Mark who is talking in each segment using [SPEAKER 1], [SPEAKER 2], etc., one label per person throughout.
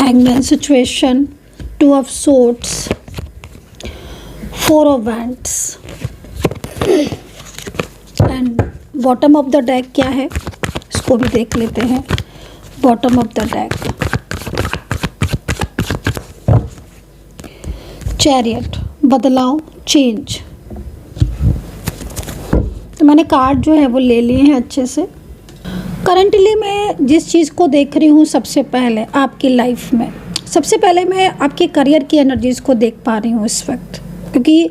[SPEAKER 1] hangman situation, two of swords, four of wands and bottom of the deck क्या है इसको भी देख लेते हैं। Bottom of the deck chariot, बदलाव, चेंज। तो मैंने कार्ड जो है वो ले लिए हैं अच्छे से। करंटली मैं जिस चीज़ को देख रही हूँ सबसे पहले आपकी लाइफ में, सबसे पहले मैं आपके करियर की एनर्जीज़ को देख पा रही हूँ इस वक्त, क्योंकि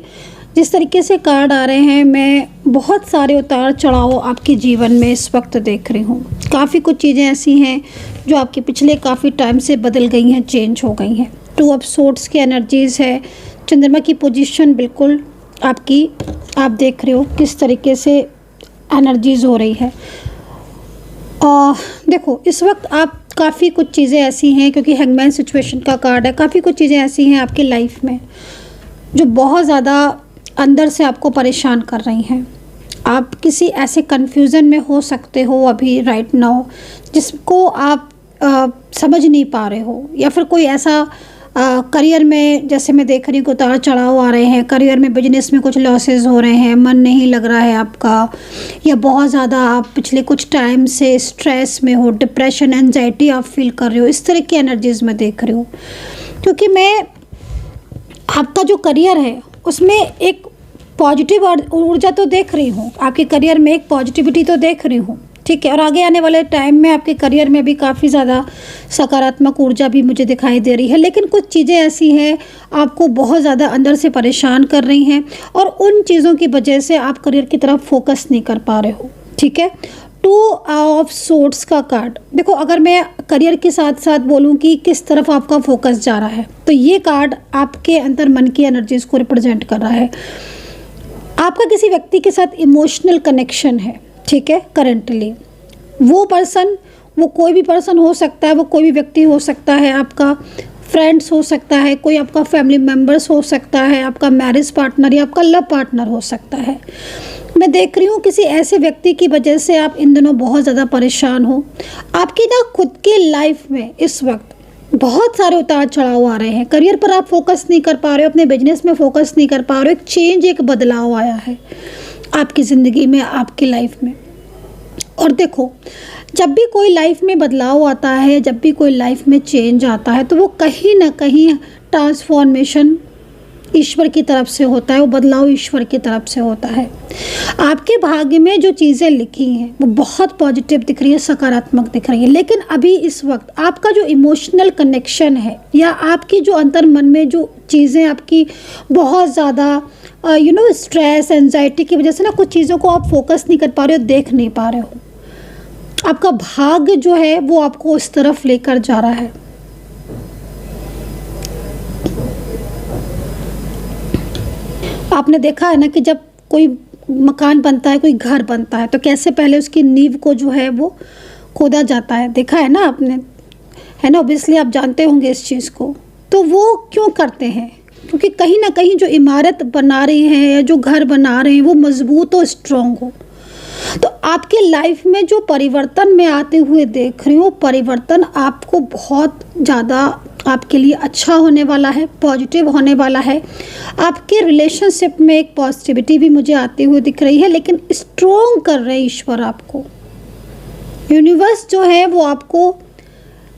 [SPEAKER 1] जिस तरीके से कार्ड आ रहे हैं मैं बहुत सारे उतार चढ़ाव आपके जीवन में इस वक्त देख रही हूँ। काफ़ी कुछ चीज़ें ऐसी हैं जो आपके पिछले काफ़ी टाइम से बदल गई हैं, चेंज हो गई हैं। टू ऑफ सोर्ड्स की एनर्जीज़ है, चंद्रमा की पोजीशन बिल्कुल आपकी, आप देख रहे हो किस तरीके से एनर्जीज़ हो रही है। देखो इस वक्त आप काफ़ी कुछ चीज़ें ऐसी हैं, क्योंकि हैंगमैन सिचुएशन का कार्ड है, काफ़ी कुछ चीज़ें ऐसी हैं आपकी लाइफ में जो बहुत ज़्यादा अंदर से आपको परेशान कर रही हैं। आप किसी ऐसे कन्फ्यूज़न में हो सकते हो अभी राइट नाउ जिसको आप समझ नहीं पा रहे हो, या फिर कोई ऐसा करियर में, जैसे मैं देख रही हूँ उतार चढ़ाव आ रहे हैं करियर में, बिजनेस में कुछ लॉसेस हो रहे हैं, मन नहीं लग रहा है आपका, या बहुत ज़्यादा आप पिछले कुछ टाइम से स्ट्रेस में हो, डिप्रेशन, एंजाइटी आप फील कर रहे हो, इस तरह की एनर्जीज़ में देख रही हूँ। क्योंकि मैं आपका जो करियर है उसमें एक पॉजिटिव ऊर्जा तो देख रही हूँ, आपके करियर में एक पॉजिटिविटी तो देख रही हूँ, ठीक है। और आगे आने वाले टाइम में आपके करियर में भी काफ़ी ज़्यादा सकारात्मक ऊर्जा भी मुझे दिखाई दे रही है। लेकिन कुछ चीज़ें ऐसी हैं आपको बहुत ज़्यादा अंदर से परेशान कर रही हैं, और उन चीज़ों की वजह से आप करियर की तरफ फोकस नहीं कर पा रहे हो, ठीक है। टू ऑफ सोर्ड्स का कार्ड, देखो अगर मैं करियर के साथ साथ बोलूं कि किस तरफ आपका फोकस जा रहा है, तो ये कार्ड आपके अंदर मन की एनर्जीज़ को रिप्रेजेंट कर रहा है। आपका किसी व्यक्ति के साथ इमोशनल कनेक्शन है, ठीक है। करंटली वो पर्सन, वो कोई भी पर्सन हो सकता है, वो कोई भी व्यक्ति हो सकता है, आपका फ्रेंड्स हो सकता है, कोई आपका फैमिली मेम्बर्स हो सकता है, आपका मैरिज पार्टनर या आपका लव पार्टनर हो सकता है। मैं देख रही हूँ किसी ऐसे व्यक्ति की वजह से आप इन दिनों बहुत ज़्यादा परेशान हो। आपकी ना खुद की लाइफ में इस वक्त बहुत सारे उतार चढ़ाव आ रहे हैं, करियर पर आप फोकस नहीं कर पा रहे हो, अपने बिजनेस में फोकस नहीं कर पा रहे हो, एक चेंज, एक बदलाव आया है आपकी ज़िंदगी में, आपकी लाइफ में। और देखो जब भी कोई लाइफ में बदलाव आता है, जब भी कोई लाइफ में चेंज आता है, तो वो कहीं ना कहीं ट्रांसफॉर्मेशन ईश्वर की तरफ से होता है, वो बदलाव ईश्वर की तरफ से होता है। आपके भाग्य में जो चीज़ें लिखी हैं वो बहुत पॉजिटिव दिख रही है, सकारात्मक दिख रही है। लेकिन अभी इस वक्त आपका जो इमोशनल कनेक्शन है, या आपकी जो अंतर मन में जो चीज़ें आपकी बहुत ज़्यादा स्ट्रेस, एंजाइटी की वजह से ना कुछ चीज़ों को आप फोकस नहीं कर पा रहे हो, देख नहीं पा रहे हो। आपका भाग्य जो है वो आपको उस तरफ लेकर जा रहा है। आपने देखा है ना कि जब कोई मकान बनता है, कोई घर बनता है, तो कैसे पहले उसकी नींव को जो है वो खोदा जाता है, देखा है ना आपने, है ना। ऑब्वियसली आप जानते होंगे इस चीज़ को। तो वो क्यों करते हैं? क्योंकि कहीं ना कहीं जो इमारत बना रहे हैं या जो घर बना रहे हैं वो मजबूत और स्ट्रॉन्ग हो। तो आपके लाइफ में जो परिवर्तन मैं आते हुए देख रही हूँ, परिवर्तन आपको बहुत ज़्यादा आपके लिए अच्छा होने वाला है, पॉजिटिव होने वाला है। आपके रिलेशनशिप में एक पॉजिटिविटी भी मुझे आती हुई दिख रही है, लेकिन स्ट्रॉन्ग कर रहे ईश्वर आपको। यूनिवर्स जो है वो आपको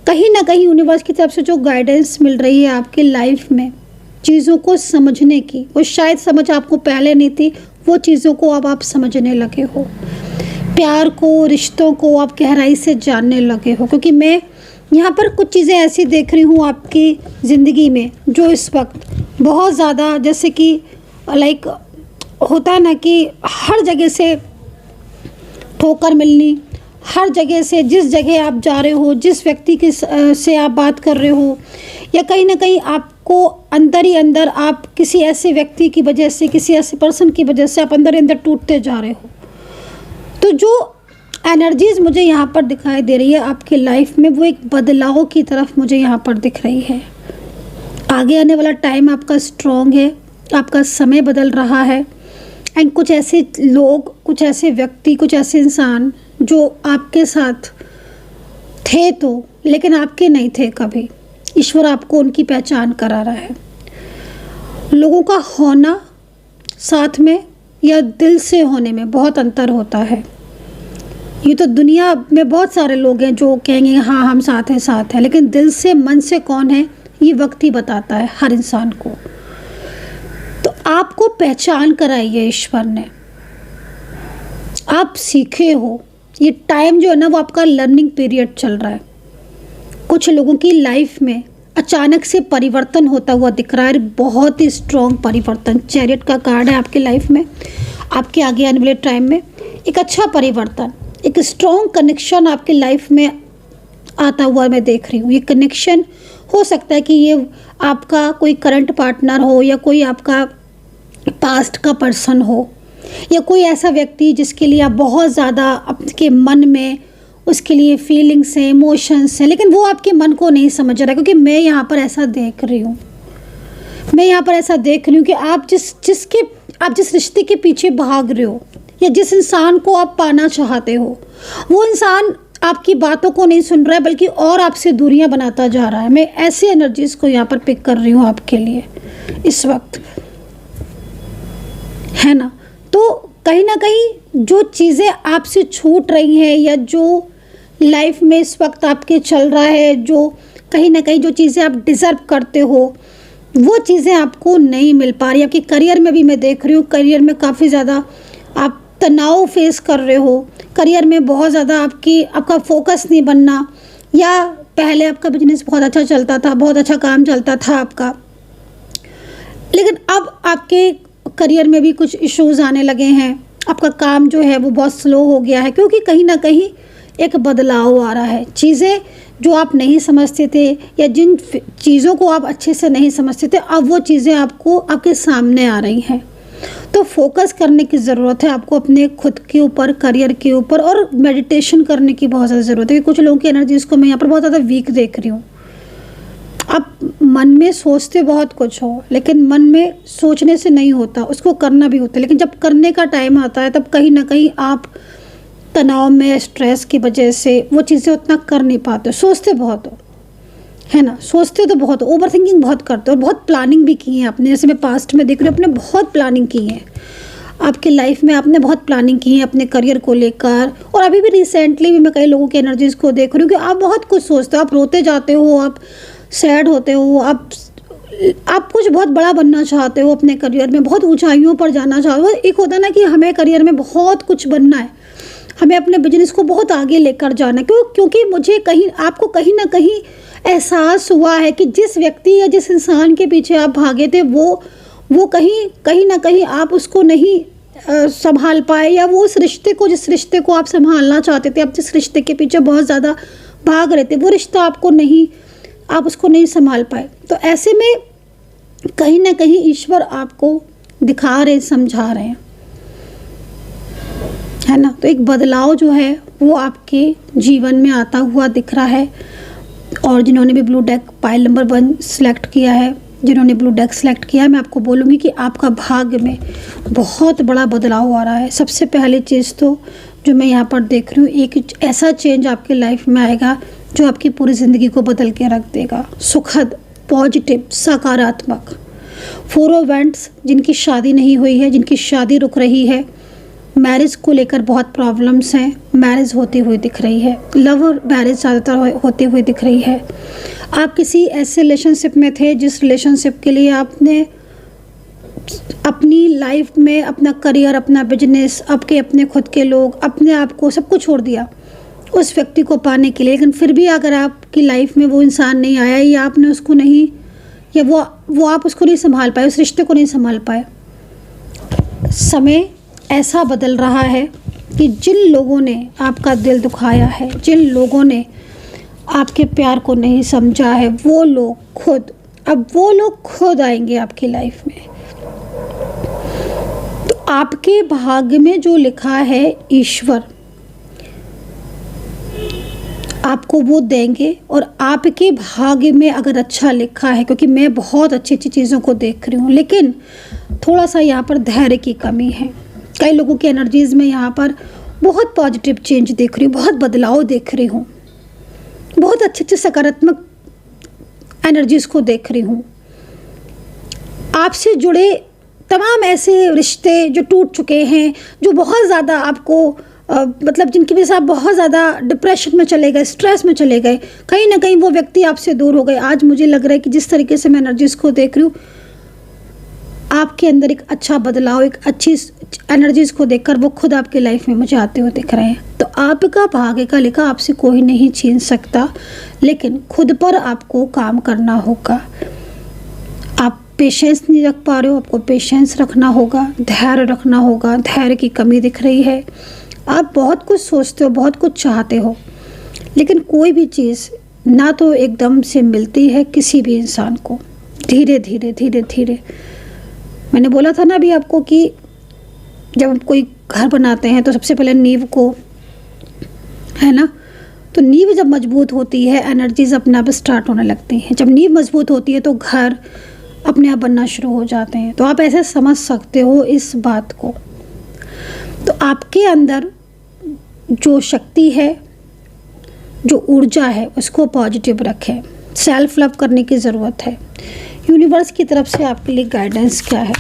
[SPEAKER 1] कहीं ना कहीं, यूनिवर्स की तरफ से जो गाइडेंस मिल रही है आपकी लाइफ में चीज़ों को समझने की, वो शायद समझ आपको पहले नहीं थी, वो चीज़ों को अब आप समझने लगे हो। प्यार को, रिश्तों को आप गहराई से जानने लगे हो। क्योंकि मैं यहाँ पर कुछ चीज़ें ऐसी देख रही हूँ आपकी ज़िंदगी में जो इस वक्त बहुत ज़्यादा, जैसे कि लाइक होता है ना कि हर जगह से ठोकर मिलनी, हर जगह से, जिस जगह आप जा रहे हो, जिस व्यक्ति के से आप बात कर रहे हो, या कहीं ना कहीं आपको अंदर ही अंदर आप किसी ऐसे व्यक्ति की वजह से, किसी ऐसे पर्सन की वजह से आप अंदर ही अंदर टूटते जा रहे हो। तो जो एनर्जीज़ मुझे यहाँ पर दिखाई दे रही है आपकी लाइफ में, वो एक बदलाव की तरफ मुझे यहाँ पर दिख रही है। आगे आने वाला टाइम आपका स्ट्रॉन्ग है, आपका समय बदल रहा है। एंड कुछ ऐसे लोग, कुछ ऐसे व्यक्ति, कुछ ऐसे इंसान जो आपके साथ थे तो, लेकिन आपके नहीं थे कभी, ईश्वर आपको उनकी पहचान करा रहा है। लोगों का होना साथ में या दिल से होने में बहुत अंतर होता है। ये तो दुनिया में बहुत सारे लोग हैं जो कहेंगे हाँ हम साथ हैं, लेकिन दिल से मन से कौन है ये वक्त ही बताता है हर इंसान को। तो आपको पहचान कराई है ईश्वर ने, आप सीखे हो। ये टाइम जो है ना वो आपका लर्निंग पीरियड चल रहा है। कुछ लोगों की लाइफ में अचानक से परिवर्तन होता हुआ दिख रहा है, बहुत ही स्ट्रॉन्ग परिवर्तन। चैरियट का कार्ड है आपके लाइफ में, आपके आगे आने वाले टाइम में एक अच्छा परिवर्तन, एक स्ट्रॉन्ग कनेक्शन आपकी लाइफ में आता हुआ मैं देख रही हूँ। ये कनेक्शन हो सकता है कि ये आपका कोई करंट पार्टनर हो या कोई आपका पास्ट का पर्सन हो या कोई ऐसा व्यक्ति जिसके लिए आप बहुत ज़्यादा आपके मन में उसके लिए फीलिंग्स हैं, इमोशंस हैं, लेकिन वो आपके मन को नहीं समझ रहा। क्योंकि मैं यहाँ पर ऐसा देख रही हूँ, कि आप जिस रिश्ते के पीछे भाग रहे हो या जिस इंसान को आप पाना चाहते हो, वो इंसान आपकी बातों को नहीं सुन रहा है बल्कि और आपसे दूरियां बनाता जा रहा है। मैं ऐसे एनर्जीज को यहाँ पर पिक कर रही हूँ आपके लिए इस वक्त, है ना। तो कहीं ना कहीं जो चीज़ें आपसे छूट रही हैं या जो लाइफ में इस वक्त आपके चल रहा है, जो कहीं ना कहीं जो चीज़ें आप डिज़र्व करते हो वो चीज़ें आपको नहीं मिल पा रही। आपके करियर में भी मैं देख रही हूँ, करियर में काफ़ी ज़्यादा आप तनाव फेस कर रहे हो, करियर में बहुत ज़्यादा आपका फोकस नहीं बनना, या पहले आपका बिजनेस बहुत अच्छा चलता था, बहुत अच्छा काम चलता था आपका, लेकिन अब आपके करियर में भी कुछ इश्यूज आने लगे हैं। आपका काम जो है वो बहुत स्लो हो गया है क्योंकि कहीं ना कहीं एक बदलाव आ रहा है। चीज़ें जो आप नहीं समझते थे या जिन चीज़ों को आप अच्छे से नहीं समझते थे, अब वो चीज़ें आपको आपके सामने आ रही हैं। तो फोकस करने की ज़रूरत है आपको अपने खुद के ऊपर, करियर के ऊपर, और मेडिटेशन करने की बहुत ज़्यादा ज़रूरत है। कुछ लोगों की एनर्जीज़ को मैं यहाँ पर बहुत ज़्यादा वीक देख रही हूँ। आप मन में सोचते बहुत कुछ हो लेकिन मन में सोचने से नहीं होता, उसको करना भी होता है, लेकिन जब करने का टाइम आता है तब कहीं ना कहीं आप तनाव में, स्ट्रेस की वजह से वो चीज़ें उतना कर नहीं पाते। सोचते बहुत हो, है ना, सोचते तो बहुत हो, ओवर थिंकिंग बहुत करते हो, और बहुत प्लानिंग भी की है आपने। जैसे मैं पास्ट में देख रही हूँ, आपने बहुत प्लानिंग की है आपकी लाइफ में, आपने बहुत प्लानिंग की है अपने करियर को लेकर। और अभी भी रिसेंटली भी मैं कई लोगों की एनर्जीज़ को देख रही हूँ कि आप बहुत कुछ सोचते हो, आप रोते जाते हो, आप सैड होते हो, आप कुछ बहुत बड़ा बनना चाहते हो अपने करियर में, बहुत ऊंचाइयों पर जाना चाहते हो। एक होता है ना कि हमें करियर में बहुत कुछ बनना है, हमें अपने बिजनेस को बहुत आगे लेकर जाना है। क्योंकि मुझे आपको कहीं ना कहीं एहसास हुआ है कि जिस व्यक्ति या जिस इंसान के पीछे आप भागे थे वो कहीं ना कहीं आप उसको नहीं संभाल पाए, या वो उस रिश्ते को, जिस रिश्ते को आप संभालना चाहते थे, आप जिस रिश्ते के पीछे बहुत ज़्यादा भाग रहे थे, वो रिश्ता आप उसको नहीं संभाल पाए। तो ऐसे में कहीं ना कहीं ईश्वर आपको दिखा रहे, समझा रहे हैं, है ना। तो एक बदलाव जो है वो आपके जीवन में आता हुआ दिख रहा है। और जिन्होंने भी blue deck pile number 1 select किया है, जिन्होंने ब्लू डेक सेलेक्ट किया है, मैं आपको बोलूँगी कि आपका भाग्य में बहुत बड़ा बदलाव आ रहा है। सबसे पहली चीज़ तो जो मैं यहाँ पर देख रही हूँ, एक ऐसा चेंज आपकी लाइफ में आएगा जो आपकी पूरी ज़िंदगी को बदल के रख देगा। सुखद, पॉजिटिव, सकारात्मक। 4 इवेंट्स, जिनकी शादी नहीं हुई है, जिनकी शादी रुक रही है, मैरिज को लेकर बहुत प्रॉब्लम्स हैं, मैरिज होती हुई दिख रही है। लव और मैरिज ज़्यादातर होती हुई दिख रही है। आप किसी ऐसे रिलेशनशिप में थे जिस रिलेशनशिप के लिए आपने अपनी लाइफ में अपना करियर, अपना बिजनेस, अपने खुद के लोग, अपने आप को सब कुछ छोड़ दिया उस व्यक्ति को पाने के लिए, लेकिन फिर भी अगर आपकी लाइफ में वो इंसान नहीं आया, या आपने उसको नहीं, या वो आप उसको नहीं संभाल पाए, उस रिश्ते को नहीं संभाल पाए। समय ऐसा बदल रहा है कि जिन लोगों ने आपका दिल दुखाया है, जिन लोगों ने आपके प्यार को नहीं समझा है, वो लोग खुद आएंगे आपकी लाइफ में। तो आपके भाग्य में जो लिखा है ईश्वर आपको वो देंगे। और आपके भाग्य में अगर अच्छा लिखा है, क्योंकि मैं बहुत अच्छी अच्छी चीज़ों को देख रही हूँ, लेकिन थोड़ा सा यहाँ पर धैर्य की कमी है। कई लोगों की एनर्जीज़ में यहाँ पर बहुत पॉजिटिव चेंज देख रही हूँ, बहुत बदलाव देख रही हूँ, बहुत अच्छे अच्छे सकारात्मक एनर्जीज़ को देख रही हूँ। आपसे जुड़े तमाम ऐसे रिश्ते जो टूट चुके हैं, जो बहुत ज़्यादा आपको मतलब जिनकी वजह से आप बहुत ज़्यादा डिप्रेशन में चले गए, स्ट्रेस में चले गए, कहीं ना कहीं वो व्यक्ति आपसे दूर हो गए। आज मुझे लग रहा है कि जिस तरीके से मैं एनर्जीज़ को देख रही हूँ, आपके अंदर एक अच्छा बदलाव, एक अच्छी एनर्जीज़ को देखकर वो खुद आपकी लाइफ में मुझे आते हुए दिख रहे हैं। तो आपका भाग्य का लिखा आपसे कोई नहीं छीन सकता, लेकिन खुद पर आपको काम करना होगा। आप पेशेंस नहीं रख पा रहे हो, आपको पेशेंस रखना होगा, धैर्य रखना होगा। धैर्य की कमी दिख रही है। आप बहुत कुछ सोचते हो, बहुत कुछ चाहते हो, लेकिन कोई भी चीज़ ना तो एकदम से मिलती है किसी भी इंसान को। धीरे धीरे धीरे धीरे, मैंने बोला था ना अभी आपको कि जब आप कोई घर बनाते हैं तो सबसे पहले नींव को, है ना, तो नींव जब मजबूत होती है एनर्जीज अपने आप स्टार्ट होने लगती हैं। जब नींव मजबूत होती है तो घर अपने आप बनना शुरू हो जाते हैं। तो आप ऐसे समझ सकते हो इस बात को। तो आपके अंदर जो शक्ति है, जो ऊर्जा है, उसको पॉजिटिव रखें। सेल्फ लव करने की ज़रूरत है। यूनिवर्स की तरफ से आपके लिए गाइडेंस क्या है?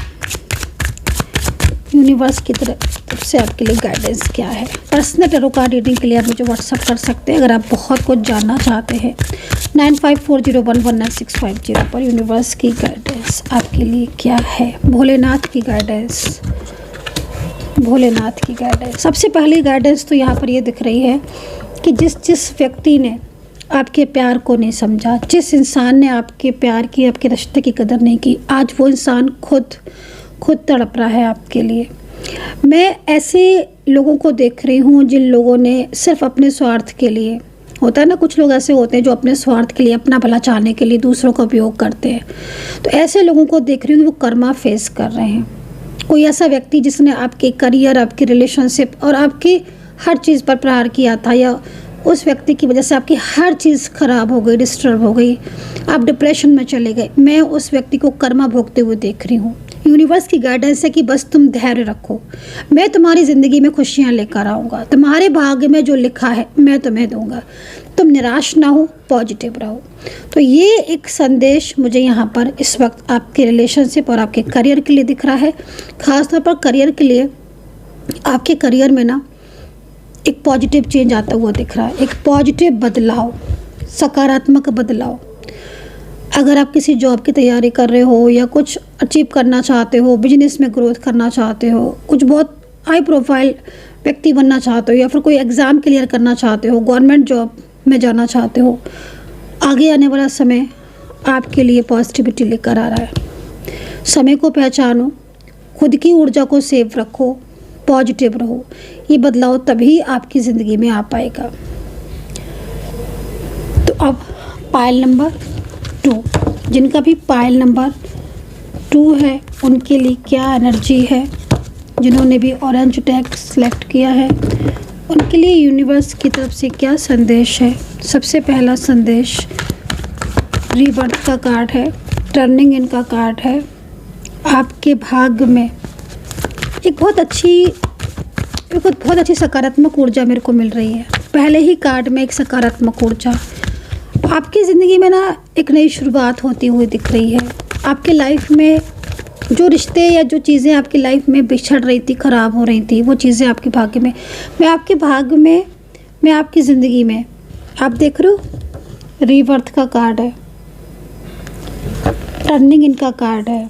[SPEAKER 1] यूनिवर्स की तरफ से आपके लिए गाइडेंस क्या है? पर्सनल टैरो कार्ड रीडिंग के लिए आप मुझे व्हाट्सअप कर सकते हैं अगर आप बहुत कुछ जानना चाहते हैं। 9540119650 पर यूनिवर्स की गाइडेंस आपके लिए क्या है? भोलेनाथ की गाइडेंस, भोलेनाथ की गाइडेंस। सबसे पहली गाइडेंस तो यहाँ पर ये दिख रही है कि जिस व्यक्ति ने आपके प्यार को नहीं समझा, जिस इंसान ने आपके प्यार की, आपके रिश्ते की कदर नहीं की, आज वो इंसान खुद तड़प रहा है आपके लिए। मैं ऐसे लोगों को देख रही हूँ जिन लोगों ने सिर्फ अपने स्वार्थ के लिए, होता है ना, कुछ लोग ऐसे होते हैं जो अपने स्वार्थ के लिए, अपना भला चाहने के लिए दूसरों का उपयोग करते हैं। तो ऐसे लोगों को देख रही हूँ कि वो कर्मा फेस कर रहे हैं। कोई ऐसा व्यक्ति जिसने आपके करियर, आपकी रिलेशनशिप और आपकी हर चीज़ पर प्रहार किया था, या उस व्यक्ति की वजह से आपकी हर चीज़ खराब हो गई, डिस्टर्ब हो गई, आप डिप्रेशन में चले गए। मैं उस व्यक्ति को कर्मा भोगते हुए देख रही हूँ। यूनिवर्स की गाइडेंस है कि बस तुम धैर्य रखो, मैं तुम्हारी ज़िंदगी में खुशियाँ लेकर आऊँगा। तुम्हारे भाग्य में जो लिखा है मैं तुम्हें दूँगा। तुम निराश ना हो, पॉजिटिव रहो। तो ये एक संदेश मुझे यहाँ पर इस वक्त आपके रिलेशनशिप और आपके करियर के लिए दिख रहा है। ख़ासतौर पर करियर के लिए, आपके करियर में ना एक पॉजिटिव चेंज आता हुआ दिख रहा है, एक पॉजिटिव बदलाव, सकारात्मक बदलाव। अगर आप किसी जॉब की तैयारी कर रहे हो या कुछ अचीव करना चाहते हो, बिजनेस में ग्रोथ करना चाहते हो, कुछ बहुत हाई प्रोफाइल व्यक्ति बनना चाहते हो, या फिर कोई एग्ज़ाम क्लियर करना चाहते हो, गवर्नमेंट जॉब में जाना चाहते हो, आगे आने वाला समय आपके लिए पॉजिटिविटी लेकर आ रहा है। समय को पहचानो, खुद की ऊर्जा को सेव रखो, पॉजिटिव रहो। ये बदलाव तभी आपकी ज़िंदगी में आ पाएगा। तो अब पायल नंबर 2, जिनका भी पायल नंबर 2 है उनके लिए क्या एनर्जी है? जिन्होंने भी ऑरेंज डेक सेलेक्ट किया है उनके लिए यूनिवर्स की तरफ से क्या संदेश है? सबसे पहला संदेश रीबर्थ का कार्ड है, टर्निंग इन का कार्ड है। आपके भाग्य में एक बहुत अच्छी सकारात्मक ऊर्जा मेरे को मिल रही है। पहले ही कार्ड में एक सकारात्मक ऊर्जा, आपकी ज़िंदगी में ना एक नई शुरुआत होती हुई दिख रही है। आपके लाइफ में जो रिश्ते या जो चीज़ें आपकी लाइफ में बिछड़ रही थी, ख़राब हो रही थी, वो चीज़ें आपके भाग्य में, मैं आपके भाग्य में, मैं आपकी ज़िंदगी में, आप देख रहे हो रीबर्थ का कार्ड है, टर्निंग इन का कार्ड है।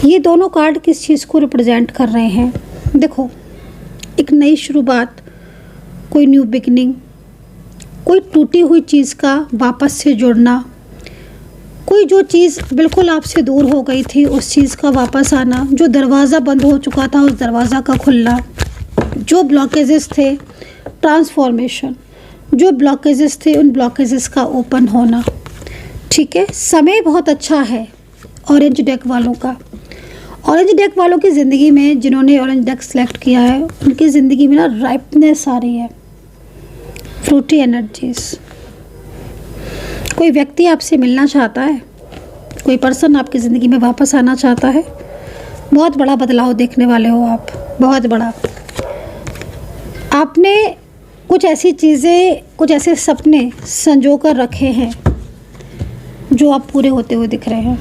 [SPEAKER 1] ये दोनों कार्ड किस चीज़ को रिप्रेजेंट कर रहे हैं? देखो, एक नई शुरुआत, कोई न्यू बिगनिंग, कोई टूटी हुई चीज़ का वापस से जुड़ना, कोई जो चीज़ बिल्कुल आपसे दूर हो गई थी उस चीज़ का वापस आना, जो दरवाज़ा बंद हो चुका था उस दरवाज़ा का खुलना, जो ब्लॉकेजेस थे ट्रांसफॉर्मेशन, जो ब्लॉकेजेस थे उन ब्लॉकेजेस का ओपन होना। ठीक है, समय बहुत अच्छा है ऑरेंज डेक वालों का। ऑरेंज डेक वालों की ज़िंदगी में, जिन्होंने ऑरेंज डेक सेलेक्ट किया है, उनकी ज़िंदगी में ना राइपनेस आ रही है, फ्रूटी एनर्जीज़। कोई व्यक्ति आपसे मिलना चाहता है, कोई पर्सन आपकी ज़िंदगी में वापस आना चाहता है। बहुत बड़ा बदलाव देखने वाले हो आप, बहुत बड़ा। आपने कुछ ऐसी चीज़ें, कुछ ऐसे सपने संजो कर रखे हैं जो आप पूरे होते हुए दिख रहे हैं।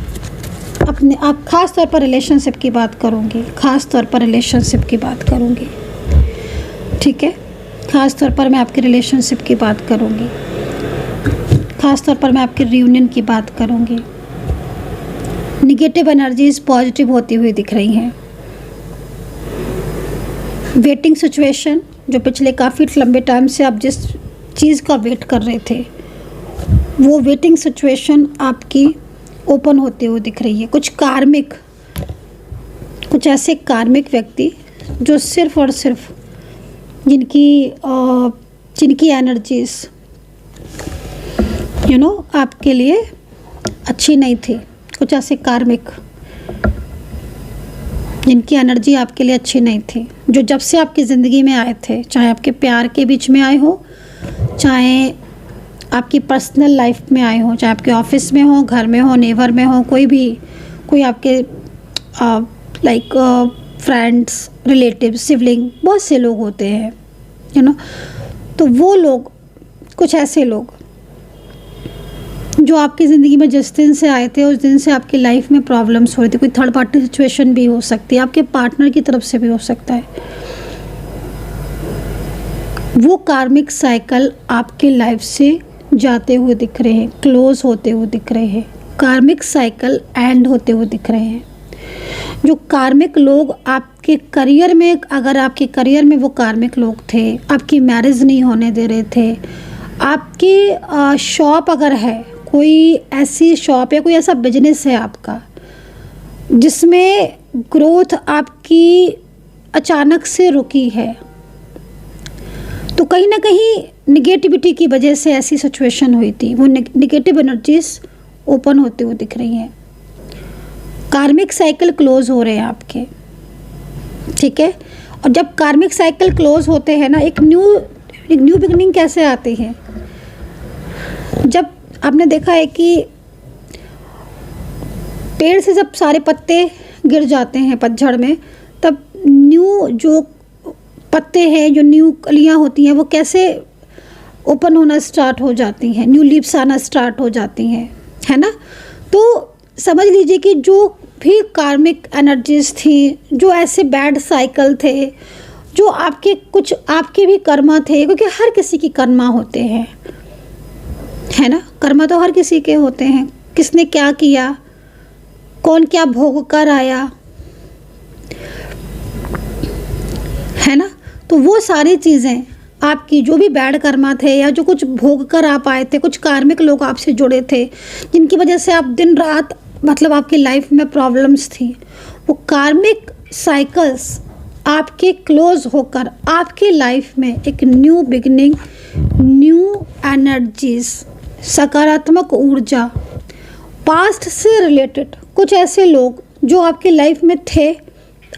[SPEAKER 1] अपने आप ख़ास तौर पर रिलेशनशिप की बात करूँगी, ख़ास तौर पर रिलेशनशिप की बात करूँगी, ठीक है। ख़ास तौर पर मैं आपके रिलेशनशिप की बात करूँगी, ख़ास तौर पर मैं आपके रियूनियन की बात करूँगी। निगेटिव एनर्जीज पॉजिटिव होती हुई दिख रही हैं। वेटिंग सिचुएशन, जो पिछले काफ़ी लंबे टाइम से आप जिस चीज़ का वेट कर रहे थे, वो वेटिंग सिचुएशन आपकी ओपन होते हुए दिख रही है। कुछ ऐसे कार्मिक व्यक्ति जो सिर्फ और सिर्फ जिनकी एनर्जीज आपके लिए अच्छी नहीं थी, कुछ ऐसे कार्मिक जिनकी एनर्जी आपके लिए अच्छी नहीं थी, जो जब से आपकी ज़िंदगी में आए थे, चाहे आपके प्यार के बीच में आए हो, चाहे आपकी पर्सनल लाइफ में आए हो, चाहे आपके ऑफिस में हो, घर में हो, नेबर में हो, कोई आपके लाइक फ्रेंड्स, रिलेटिव, सिबलिंग, बहुत से लोग होते हैं तो वो लोग, कुछ ऐसे लोग जो आपकी ज़िंदगी में जिस दिन से आए थे उस दिन से आपकी लाइफ में प्रॉब्लम्स हो रही थी। कोई थर्ड पार्टी सिचुएशन भी हो सकती है, आपके पार्टनर की तरफ से भी हो सकता है। वो कार्मिक साइकिल आपके लाइफ से जाते हुए दिख रहे हैं, क्लोज होते हुए दिख रहे हैं, कार्मिक साइकिल एंड होते हुए दिख रहे हैं। जो कार्मिक लोग आपके करियर में, अगर आपके करियर में वो कार्मिक लोग थे, आपकी मैरिज नहीं होने दे रहे थे, आपकी शॉप अगर है, कोई ऐसी शॉप या कोई ऐसा बिजनेस है आपका जिसमें ग्रोथ आपकी अचानक से रुकी है, तो कहीं ना कहीं निगेटिविटी की वजह से ऐसी सिचुएशन हुई थी। वो निगेटिव एनर्जीज ओपन होते हुए दिख रही हैं। कार्मिक साइकिल क्लोज हो रहे हैं आपके, ठीक है। और जब कार्मिक साइकिल क्लोज होते हैं ना, एक न्यू बिगनिंग कैसे आती है? जब आपने देखा है कि पेड़ से जब सारे पत्ते गिर जाते हैं पतझड़ में, तब न्यू जो पत्ते हैं, जो न्यू कलियां होती हैं, वो कैसे ओपन होना स्टार्ट हो जाती हैं, न्यू लीव्स आना स्टार्ट हो जाती हैं, है ना। तो समझ लीजिए कि जो भी कार्मिक एनर्जीज थी, जो ऐसे बैड साइकिल थे, जो आपके भी कर्मा थे, क्योंकि हर किसी की कर्मा होते हैं, है ना। कर्मा तो हर किसी के होते हैं, किसने क्या किया, कौन क्या भोग कर आया, है ना। तो वो सारी चीज़ें आपकी, जो भी बैड कर्मा थे या जो कुछ भोग कर आप आए थे, कुछ कार्मिक लोग आपसे जुड़े थे जिनकी वजह से आप दिन रात, मतलब आपकी लाइफ में प्रॉब्लम्स थी, वो कार्मिक साइकिल्स आपके क्लोज होकर आपकी लाइफ में एक न्यू बिगनिंग, न्यू एनर्जीज, सकारात्मक ऊर्जा, पास्ट से रिलेटेड कुछ ऐसे लोग जो आपकी लाइफ में थे,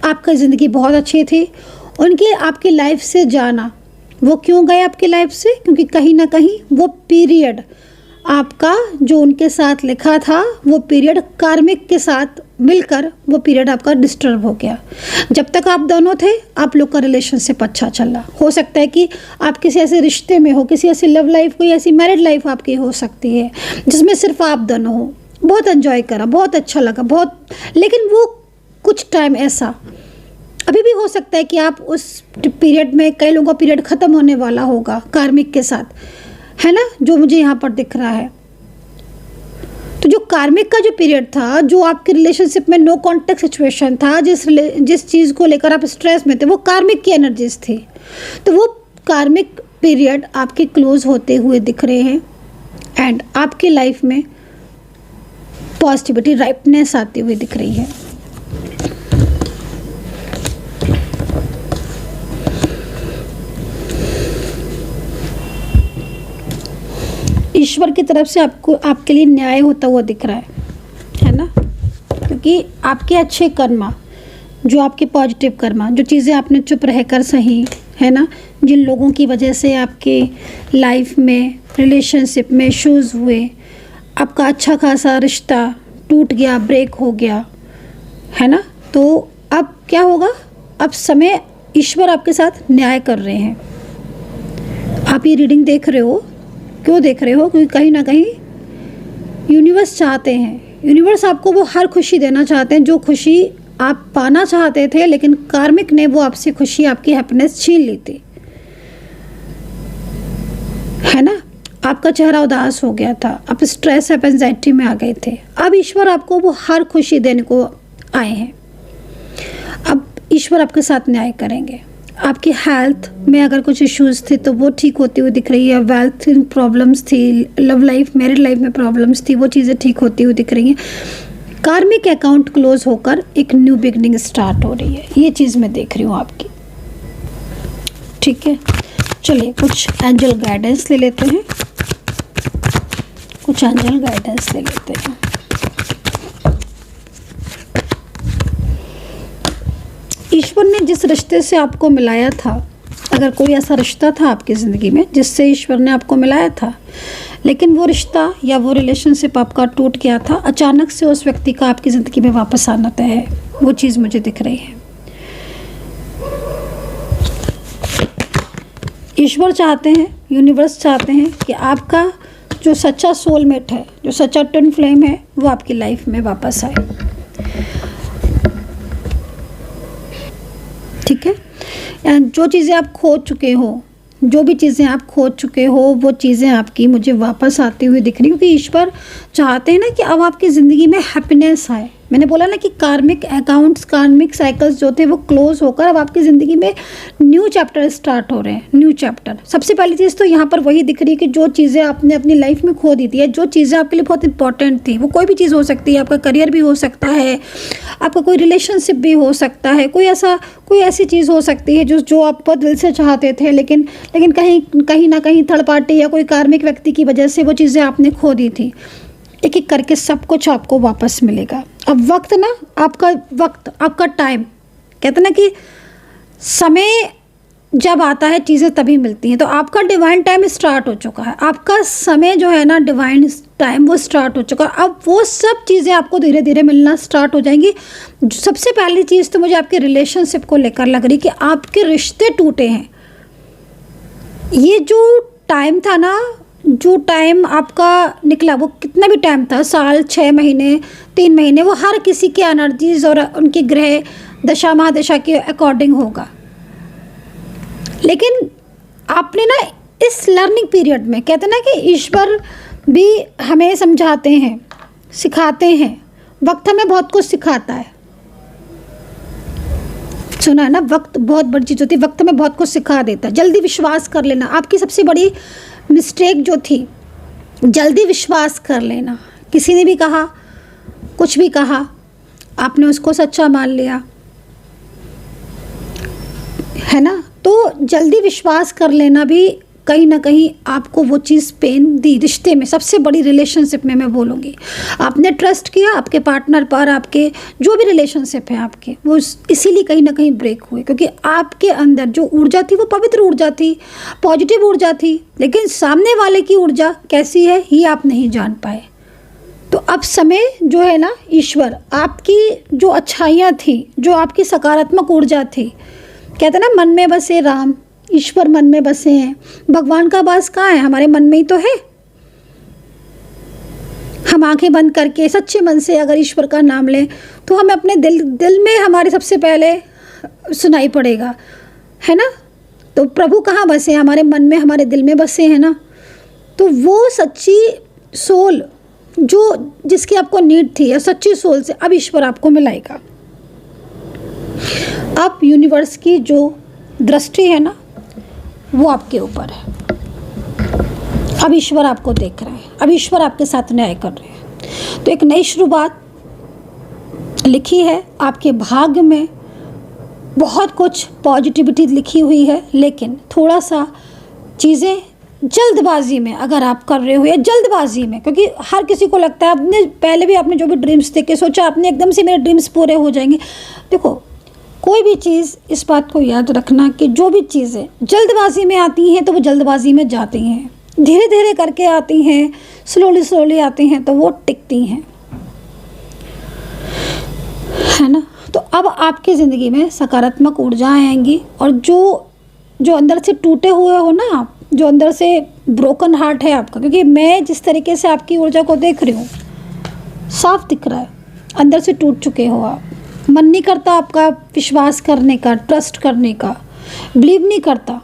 [SPEAKER 1] आपकी ज़िंदगी बहुत अच्छी थी, उनके आपकी लाइफ से जाना, वो क्यों गए आपकी लाइफ से? क्योंकि कहीं ना कहीं वो पीरियड आपका जो उनके साथ लिखा था, वो पीरियड कार्मिक के साथ मिलकर वो पीरियड आपका डिस्टर्ब हो गया। जब तक आप दोनों थे, आप लोग का रिलेशनशिप अच्छा चल रहा। हो सकता है कि आप किसी ऐसे रिश्ते में हो, किसी ऐसी लव लाइफ, कोई ऐसी मैरिड लाइफ आपकी हो सकती है जिसमें सिर्फ आप दोनों हो, बहुत एंजॉय करा, बहुत अच्छा लगा, बहुत। लेकिन वो कुछ टाइम ऐसा अभी भी हो सकता है कि आप उस पीरियड में, कई लोगों का पीरियड ख़त्म होने वाला होगा कार्मिक के साथ, है ना, जो मुझे यहाँ पर दिख रहा है। तो जो कार्मिक का जो पीरियड था, जो आपके रिलेशनशिप में नो कॉन्टेक्ट सिचुएशन था, जिस चीज़ को लेकर आप स्ट्रेस में थे, वो कार्मिक की एनर्जीज थी। तो वो कार्मिक पीरियड आपके क्लोज होते हुए दिख रहे हैं एंड आपकी लाइफ में पॉजिटिविटी, राइपनेस आती हुई दिख रही है। ईश्वर की तरफ से आपके लिए न्याय होता हुआ दिख रहा है ना, क्योंकि आपके अच्छे कर्मा, जो आपके पॉजिटिव कर्मा, जो चीज़ें आपने चुप रहकर सही, है ना, जिन लोगों की वजह से आपके लाइफ में, रिलेशनशिप में इश्यूज़ हुए, आपका अच्छा खासा रिश्ता टूट गया, ब्रेक हो गया, है ना, तो अब क्या होगा? अब समय ईश्वर आपके साथ न्याय कर रहे हैं। आप ये रीडिंग देख रहे हो, क्यों देख रहे हो? क्योंकि कहीं ना कहीं यूनिवर्स चाहते हैं, यूनिवर्स आपको वो हर खुशी देना चाहते हैं जो खुशी आप पाना चाहते थे, लेकिन कार्मिक ने वो आपसे खुशी, आपकी हैप्पीनेस छीन ली थी, है ना। आपका चेहरा उदास हो गया था, आप स्ट्रेस और एंजाइटी में आ गए थे। अब ईश्वर आपको वो हर खुशी देने को आए हैं। अब ईश्वर आपके साथ न्याय करेंगे। आपकी हेल्थ में अगर कुछ इश्यूज थे तो वो ठीक होती हुई दिख रही है। वेल्थ प्रॉब्लम्स थी, लव लाइफ, मैरिड लाइफ में प्रॉब्लम्स थी, वो चीज़ें ठीक होती हुई दिख रही हैं। कार्मिक अकाउंट क्लोज होकर एक न्यू बिगनिंग स्टार्ट हो रही है, ये चीज़ मैं देख रही हूँ आपकी। ठीक है, चलिए कुछ एंजल गाइडेंस ले लेते हैं, कुछ एंजल गाइडेंस ले लेते हैं। ईश्वर ने जिस रिश्ते से आपको मिलाया था, अगर कोई ऐसा रिश्ता था आपकी ज़िंदगी में जिससे ईश्वर ने आपको मिलाया था, लेकिन वो रिश्ता या वो रिलेशनशिप आपका टूट गया था, अचानक से उस व्यक्ति का आपकी ज़िंदगी में वापस आना तय है, वो चीज़ मुझे दिख रही है। ईश्वर चाहते हैं, यूनिवर्स चाहते हैं कि आपका जो सच्चा सोलमेट है, जो सच्चा ट्विन फ्लेम है, वो आपकी लाइफ में वापस आए। ठीक है, जो चीज़ें आप खो चुके हो, जो भी चीज़ें आप खो चुके हो, वो चीज़ें आपकी मुझे वापस आती हुई दिख रही, क्योंकि ईश्वर चाहते हैं ना कि अब आपकी ज़िंदगी में हैप्पीनेस आए। मैंने बोला ना कि कार्मिक अकाउंट्स, कार्मिक साइकिल्स जो थे वो क्लोज होकर अब आपकी ज़िंदगी में न्यू चैप्टर स्टार्ट हो रहे हैं, न्यू चैप्टर। सबसे पहली चीज़ तो यहाँ पर वही दिख रही है कि जो चीज़ें आपने अपनी लाइफ में खो दी थी, जो चीज़ें आपके लिए बहुत इंपॉर्टेंट थी, वो कोई भी चीज़ हो सकती है, आपका करियर भी हो सकता है, आपका कोई रिलेशनशिप भी हो सकता है, कोई ऐसी चीज़ हो सकती है जो आप बहुत दिल से चाहते थे, लेकिन कहीं ना कहीं थर्ड पार्टी या कोई कार्मिक व्यक्ति की वजह से वो चीज़ें आपने खो दी थी। एक एक करके सब कुछ आपको वापस मिलेगा। अब वक्त ना, आपका टाइम, कहते ना कि समय जब आता है चीज़ें तभी मिलती हैं, तो आपका डिवाइन टाइम स्टार्ट हो चुका है। आपका समय जो है ना, डिवाइन टाइम, वो स्टार्ट हो चुका है। अब वो सब चीज़ें आपको धीरे धीरे मिलना स्टार्ट हो जाएंगी। सबसे पहली चीज़ तो मुझे आपके रिलेशनशिप को लेकर लग रही कि आपके रिश्ते टूटे हैं। ये जो टाइम था ना, जो टाइम आपका निकला, वो कितना भी टाइम था, साल, 6 महीने, 3 महीने, वो हर किसी के एनर्जीज और उनके ग्रह दशा महादशा के अकॉर्डिंग होगा। लेकिन आपने ना इस लर्निंग पीरियड में, कहते ना कि ईश्वर भी हमें समझाते हैं, सिखाते हैं। वक्त हमें बहुत कुछ सिखाता है, सुना है ना, वक्त बहुत बड़ी चीज़ होती है, वक्त हमें बहुत कुछ सिखा देता है। जल्दी विश्वास कर लेना, आपकी सबसे बड़ी मिस्टेक जो थी, जल्दी विश्वास कर लेना। किसी ने भी कहा, कुछ भी कहा, आपने उसको सच्चा मान लिया, है ना। तो जल्दी विश्वास कर लेना भी कहीं ना कहीं आपको वो चीज़ पेन दी रिश्ते में, सबसे बड़ी रिलेशनशिप में मैं बोलूँगी। आपने ट्रस्ट किया आपके पार्टनर पर, आपके जो भी रिलेशनशिप है आपके, वो इसीलिए कहीं ना कहीं ब्रेक हुए, क्योंकि आपके अंदर जो ऊर्जा थी वो पवित्र ऊर्जा थी, पॉजिटिव ऊर्जा थी, लेकिन सामने वाले की ऊर्जा कैसी है ये आप नहीं जान पाए। तो अब समय जो है ना, ईश्वर आपकी जो अच्छाइयाँ थी, जो आपकी सकारात्मक ऊर्जा थी, कहते ना मन में बसे राम, ईश्वर मन में बसे हैं। भगवान का वास कहाँ है? हमारे मन में ही तो है। हम आंखें बंद करके सच्चे मन से अगर ईश्वर का नाम लें तो हमें अपने दिल में हमारे सबसे पहले सुनाई पड़ेगा, है ना। तो प्रभु कहाँ बसे? हमारे मन में, हमारे दिल में बसे हैं ना। तो वो सच्ची सोल जिसकी आपको नीड थी, या सच्ची सोल से अब ईश्वर आपको मिलाएगा। अब यूनिवर्स की जो दृष्टि है ना, वो आपके ऊपर है। अब ईश्वर आपको देख रहे हैं, अब ईश्वर आपके साथ न्याय कर रहे हैं। तो एक नई शुरुआत लिखी है आपके भाग्य में, बहुत कुछ पॉजिटिविटी लिखी हुई है, लेकिन थोड़ा सा चीज़ें जल्दबाजी में अगर आप कर रहे हो, या जल्दबाजी में, क्योंकि हर किसी को लगता है, आपने पहले भी आपने जो भी ड्रीम्स देखे, सोचा आपने एकदम से मेरे ड्रीम्स पूरे हो जाएंगे। देखो, कोई भी चीज़, इस बात को याद रखना कि जो भी चीज़ें जल्दबाजी में आती हैं तो वो जल्दबाजी में जाती हैं, धीरे धीरे करके आती हैं, स्लोली आती हैं तो वो टिकती हैं, है ना। तो अब आपकी ज़िंदगी में सकारात्मक ऊर्जा आएंगी, और जो अंदर से टूटे हुए हो ना आप, जो अंदर से ब्रोकन हार्ट है आपका, क्योंकि मैं जिस तरीके से आपकी ऊर्जा को देख रही हूँ साफ दिख रहा है, अंदर से टूट चुके हो आप। मन नहीं करता आपका विश्वास करने का, ट्रस्ट करने का, बिलीव नहीं करता।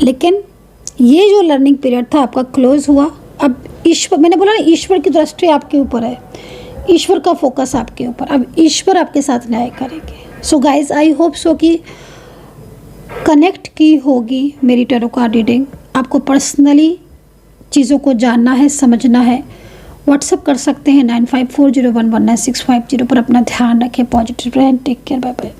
[SPEAKER 1] लेकिन ये जो लर्निंग पीरियड था आपका क्लोज हुआ। अब ईश्वर, मैंने बोला ना, ईश्वर की दृष्टि आपके ऊपर है, ईश्वर का फोकस आपके ऊपर, अब ईश्वर आपके साथ न्याय करेंगे। So guys, I hope so कि कनेक्ट की होगी मेरी टैरो कार्ड रीडिंग। आपको पर्सनली चीज़ों को जानना है, समझना है, व्हाट्सअप कर सकते हैं 9540119650 पर। अपना ध्यान रखें, पॉजिटिव रहें, टेक केयर, बाय बाय।